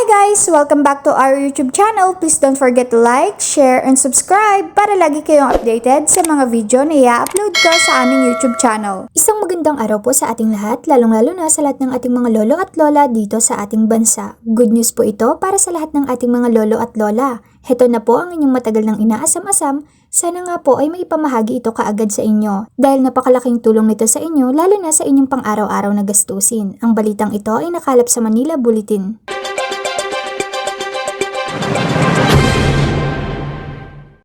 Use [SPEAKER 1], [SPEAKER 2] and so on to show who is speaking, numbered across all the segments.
[SPEAKER 1] Hi guys! Welcome back to our YouTube channel. Please don't forget to like, share, and subscribe para lagi kayong updated sa mga video na i-upload ko sa aming YouTube channel. Isang magandang araw po sa ating lahat, lalong-lalo na sa lahat ng ating mga lolo at lola dito sa ating bansa. Good news po ito para sa lahat ng ating mga lolo at lola. Heto na po ang inyong matagal ng inaasam-asam. Sana nga po ay maipamahagi ito kaagad sa inyo dahil napakalaking tulong nito sa inyo lalo na sa inyong pang-araw-araw na gastusin. Ang balitang ito ay nakalap sa Manila Bulletin.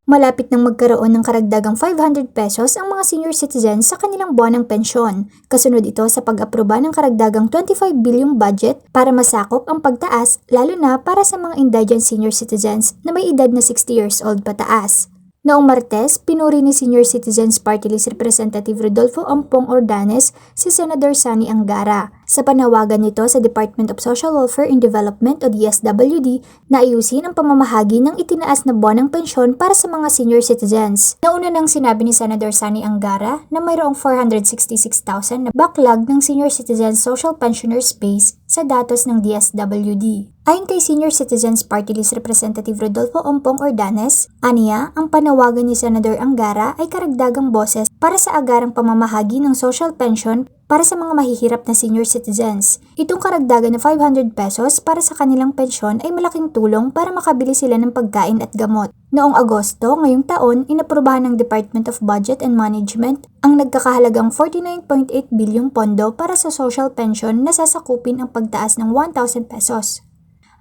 [SPEAKER 1] Malapit nang magkaroon ng karagdagang 500 pesos ang mga senior citizens sa kanilang buwanang pensyon. Kasunod ito sa pag-aproba ng karagdagang 25 bilyong budget para masakop ang pagtaas lalo na para sa mga indigent senior citizens na may edad na 60 years old pataas. Noong Martes, pinuri ni Senior Citizens Party List Representative Rodolfo Ampong Ordanes si Senador Sani Angara sa panawagan nito sa Department of Social Welfare and Development o DSWD na ayusin ang pamamahagi ng itinaas na buwanang pensyon para sa mga senior citizens. Nauna nang sinabi ni Senador Sani Angara na mayroong 466,000 na backlog ng senior citizens social pensioners base sa datos ng DSWD. Ayon kay Senior Citizens Party List Representative Rodolfo Ampong Ordanes, aniya, ang panawagan ni Senador Angara ay karagdagang boses para sa agarang pamamahagi ng social pension para sa mga mahihirap na senior citizens. Itong karagdagan na 500 pesos para sa kanilang pensyon ay malaking tulong para makabili sila ng pagkain at gamot. Noong Agosto, ngayong taon, inaprubahan ng Department of Budget and Management ang nagkakahalagang 49.8 bilyong pondo para sa social pension na sasakupin ang pagtaas ng 1,000 pesos.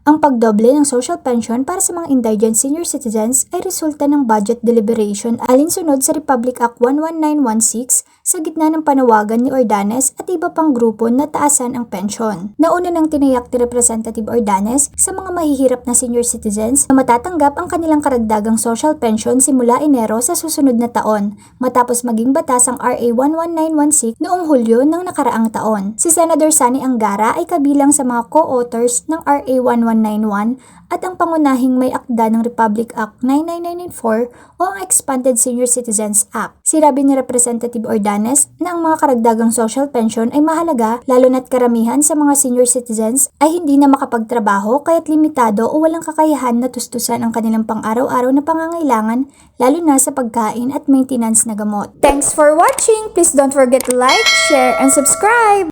[SPEAKER 1] Ang pagdoble ng social pension para sa mga indigent senior citizens ay resulta ng budget deliberation alinsunod sa Republic Act 11916 sa gitna ng panawagan ni Ordanes at iba pang grupo na taasan ang pensyon. Nauna nang tinayak ni Representative Ordanes sa mga mahihirap na senior citizens na matatanggap ang kanilang karagdagang social pension simula Enero sa susunod na taon matapos maging batas ang RA 11916 noong Hulyo ng nakaraang taon. Si Senator Sani Angara ay kabilang sa mga co-authors ng RA 1191 at ang pangunahing may akda ng Republic Act 99994 o ang Expanded Senior Citizens Act. Sinabi ni Representative Ordanes na ang mga karagdagang social pension ay mahalaga lalo na't karamihan sa mga senior citizens ay hindi na makapagtrabaho kaya't limitado o walang kakayahan na tustusan ang kanilang pang-araw-araw na pangangailangan lalo na sa pagkain at maintenance na gamot. Thanks for watching! Please don't forget to like, share, and subscribe!